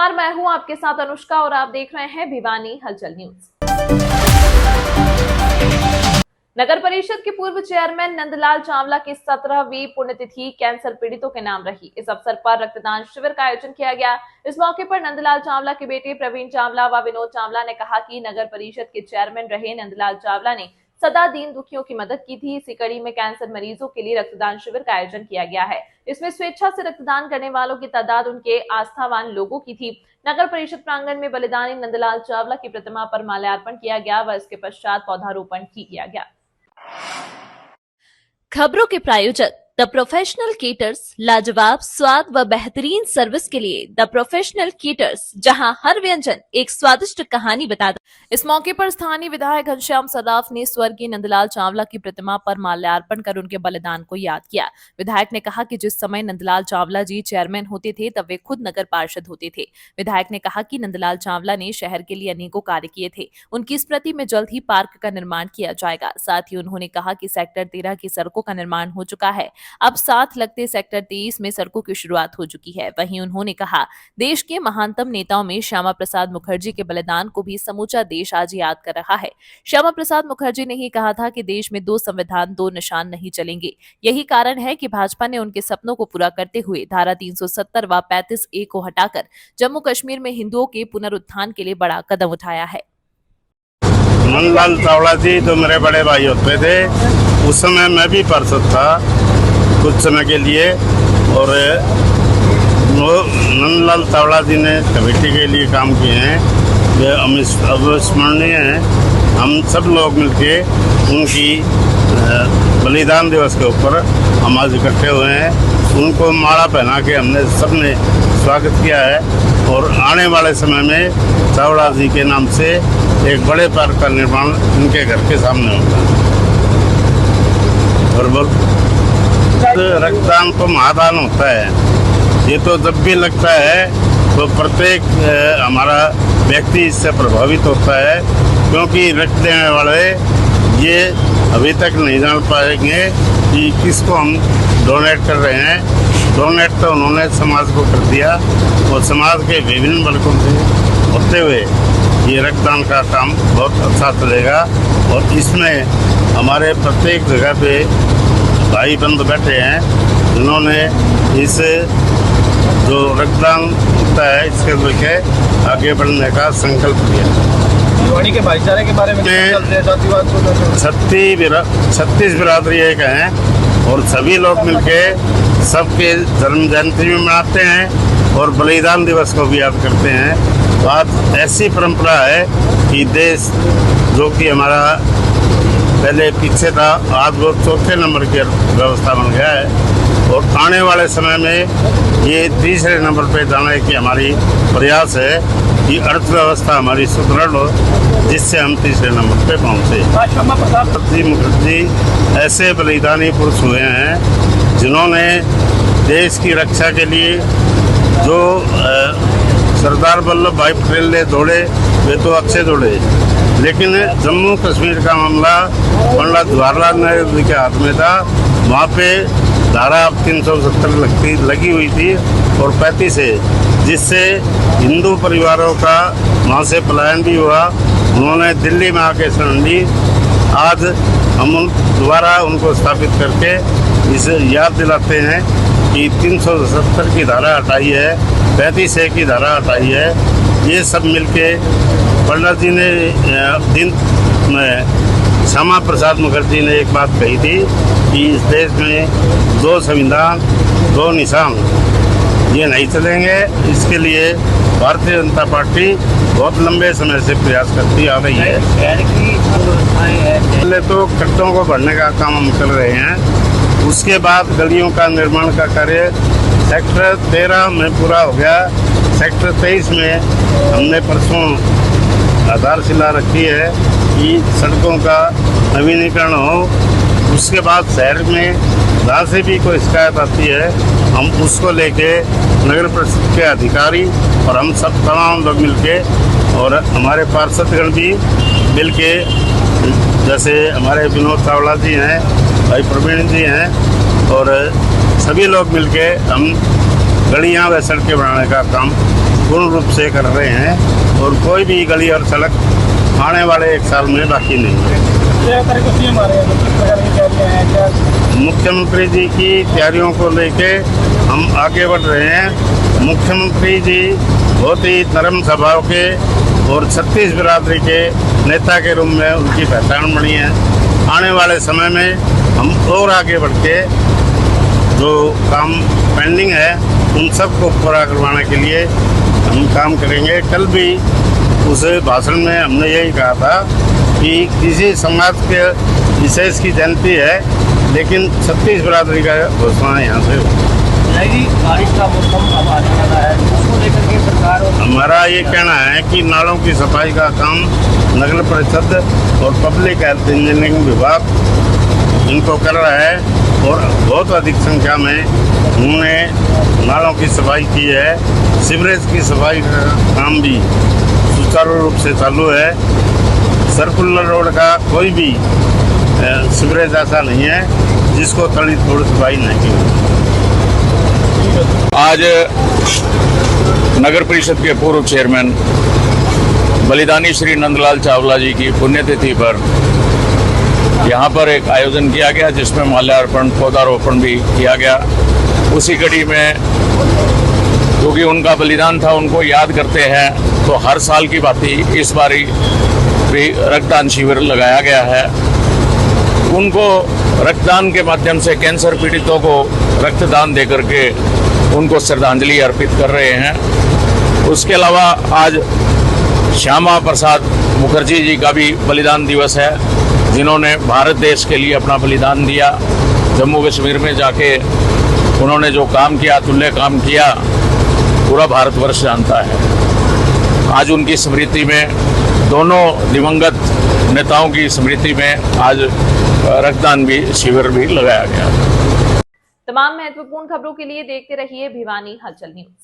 नमस्कार, मैं हूं आपके साथ अनुष्का और आप देख रहे हैं भिवानी हलचल न्यूज। नगर परिषद के पूर्व चेयरमैन नंदलाल चावला की 17वीं पुण्यतिथि कैंसर पीड़ितों के नाम रही। इस अवसर पर रक्तदान शिविर का आयोजन किया गया। इस मौके पर नंदलाल चावला के बेटे प्रवीण चावला व विनोद चावला ने कहा कि नगर परिषद के चेयरमैन रहे नंदलाल चावला ने सदा दीन दुखियों की मदद की थी। इसी कड़ी में कैंसर मरीजों के लिए रक्तदान शिविर का आयोजन किया गया है। इसमें स्वेच्छा से रक्तदान करने वालों की तादाद उनके आस्थावान लोगों की थी। नगर परिषद प्रांगण में बलिदानी नंदलाल चावला की प्रतिमा पर माल्यार्पण किया गया व इसके पश्चात पौधारोपण किया गया। खबरों के प्रायोजक द प्रोफेशनल केटर्स, लाजवाब स्वाद व बेहतरीन सर्विस के लिए द प्रोफेशनल केटर्स, जहां हर व्यंजन एक स्वादिष्ट कहानी बताता। इस मौके पर स्थानीय विधायक घनश्याम सर्राफ ने स्वर्गीय नंदलाल चावला की प्रतिमा पर माल्यार्पण कर उनके बलिदान को याद किया। विधायक ने कहा कि जिस समय नंदलाल चावला जी चेयरमैन होते थे तब वे खुद नगर पार्षद होते थे। विधायक ने कहा कि नंदलाल चावला ने शहर के लिए अनेकों कार्य किए थे। उनकी स्मृति में जल्द ही पार्क का निर्माण किया जाएगा। साथ ही उन्होंने कहा कि सेक्टर 13 की सड़कों का निर्माण हो चुका है। अब साथ लगते सेक्टर 23 में सड़कों की शुरुआत हो चुकी है। वहीं उन्होंने कहा, देश के महानतम नेताओं में श्यामा प्रसाद मुखर्जी के बलिदान को भी समूचा देश आज याद कर रहा है। श्यामा प्रसाद मुखर्जी ने ही कहा था कि देश में 2 संविधान 2 निशान नहीं चलेंगे। यही कारण है कि भाजपा ने उनके सपनों को पूरा करते हुए धारा 370 व 35A को हटाकर जम्मू कश्मीर में हिंदुओं के पुनरुत्थान के लिए बड़ा कदम उठाया है। नंदलाल चावला जी तो मेरे बड़े भाई होते थे। उस समय मैं भी पार्षद था कुछ समय के लिए, और नंदलाल चावला जी ने कमेटी के लिए काम किए हैं। ये अविस्मरणीय है। हम सब लोग मिलके उनकी बलिदान दिवस के ऊपर हम आज इकट्ठे हुए हैं। उनको माला पहना के हमने सबने स्वागत किया है और आने वाले समय में चावला जी के नाम से एक बड़े पार्क का निर्माण इनके घर के सामने होगा। और रक्तदान तो महादान होता है। ये तो जब भी लगता है तो प्रत्येक हमारा व्यक्ति इससे प्रभावित होता है, क्योंकि रक्त देने वाले ये अभी तक नहीं जान पाएंगे कि किसको हम डोनेट कर रहे हैं। डोनेट तो उन्होंने समाज को कर दिया और समाज के विभिन्न वर्गों से होते हुए ये रक्तदान का काम बहुत अच्छा चलेगा। और इसमें हमारे प्रत्येक जगह पे भाई बंधु बैठे हैं जिन्होंने इस जो रक्तदान होता है इसके लेके आगे बढ़ने का संकल्प लिया। भिवानी के भाईचारे के बारे में 36 बिरादरी एक हैं और सभी लोग मिलके सबके जन्म जयंती भी मनाते हैं और बलिदान दिवस को भी याद करते हैं। तो आज ऐसी परंपरा है कि देश जो कि हमारा पहले पीछे था, आज वो 4थे नंबर की व्यवस्था बन गया है और आने वाले समय में ये 3रे नंबर पे जाने की हमारी प्रयास है कि अर्थव्यवस्था हमारी सुदृढ़ हो, जिससे हम 3रे नंबर पे पहुँचे। श्यामा प्रसाद मुखर्जी ऐसे बलिदानी पुरुष हुए हैं जिन्होंने देश की रक्षा के लिए जो सरदार वल्लभ भाई पटेल ने दौड़े वे तो अच्छे दौड़े, लेकिन जम्मू कश्मीर का मामला पंडित जवाहरलाल नेहरू के हाथ में था। वहाँ पे धारा 370 लगी हुई थी और 35 है, जिससे हिंदू परिवारों का वहाँ से पलायन भी हुआ। उन्होंने दिल्ली में आके शरण ली। आज हम दोबारा उनको स्थापित करके इसे याद दिलाते हैं कि 370 की धारा हटाई है, 35A की धारा हटाई है। ये सब मिलके पंडित जी ने दिन में श्यामा प्रसाद मुखर्जी ने एक बात कही थी कि इस देश में 2 संविधान 2 निशान ये नहीं चलेंगे। इसके लिए भारतीय जनता पार्टी बहुत लंबे समय से प्रयास करती आ रही है। पहले तो खड्डों को भरने का काम हम कर रहे हैं, उसके बाद गलियों का निर्माण का कार्य सेक्टर 13 में पूरा हो गया। सेक्टर 23 में हमने परसों आधारशिला रखी है कि सड़कों का नवीनीकरण हो। उसके बाद शहर में जहाँ से भी कोई शिकायत आती है हम उसको लेके नगर परिषद के अधिकारी और हम सब तमाम लोग मिलके और हमारे पार्षदगण भी मिलके, जैसे हमारे विनोद चावला जी हैं, भाई प्रवीण जी हैं और सभी लोग मिलके हम गलियां व सड़कें बनाने का काम पूर्ण रूप से कर रहे हैं और कोई भी गली और सड़क आने वाले 1 साल में बाकी नहीं है। मुख्यमंत्री जी की तैयारियों को लेके हम आगे बढ़ रहे हैं। मुख्यमंत्री जी बहुत ही नरम स्वभाव के और 36 बिरादरी के नेता के रूप में उनकी पहचान बनी है। आने वाले समय में हम और आगे बढ़ के जो काम पेंडिंग है उन सबको पूरा करवाने के लिए हम काम करेंगे। कल भी उस भाषण में हमने यही कहा था कि किसी समाज के विशेष की जयंती है, लेकिन 36 बिरादरी का घोषणा यहाँ से हो। बारिश का मौसम अब आने वाला है, उसको लेकर के सरकार और हमारा ये कहना है कि नालों की सफाई का काम नगर परिषद और पब्लिक हेल्थ इंजीनियरिंग विभाग इनको कर रहा है और बहुत अधिक संख्या में उन्होंने नालों की सफाई की है। सीवरेज की सफाई का काम भी सुचारू रूप से चालू है। सर्कुलर रोड का कोई भी सीवरेज ऐसा नहीं है जिसको थोड़ी सफाई नहीं की। आज नगर परिषद के पूर्व चेयरमैन बलिदानी श्री नंदलाल चावला जी की पुण्यतिथि पर यहाँ पर एक आयोजन किया गया, जिसमें माल्यार्पण पौधारोपण भी किया गया। उसी कड़ी में क्योंकि उनका बलिदान था, उनको याद करते हैं, तो हर साल की भांति इस बारी भी रक्तदान शिविर लगाया गया है। उनको रक्तदान के माध्यम से कैंसर पीड़ितों को रक्तदान देकर के उनको श्रद्धांजलि अर्पित कर रहे हैं। उसके अलावा आज श्यामा प्रसाद मुखर्जी जी का भी बलिदान दिवस है, जिन्होंने भारत देश के लिए अपना बलिदान दिया। जम्मू कश्मीर में जाके उन्होंने जो काम किया, तुल्य काम किया, पूरा भारतवर्ष जानता है। आज उनकी स्मृति में, दोनों दिवंगत नेताओं की स्मृति में आज रक्तदान भी शिविर भी लगाया गया। तमाम महत्वपूर्ण खबरों के लिए देखते रहिए भिवानी हलचल न्यूज।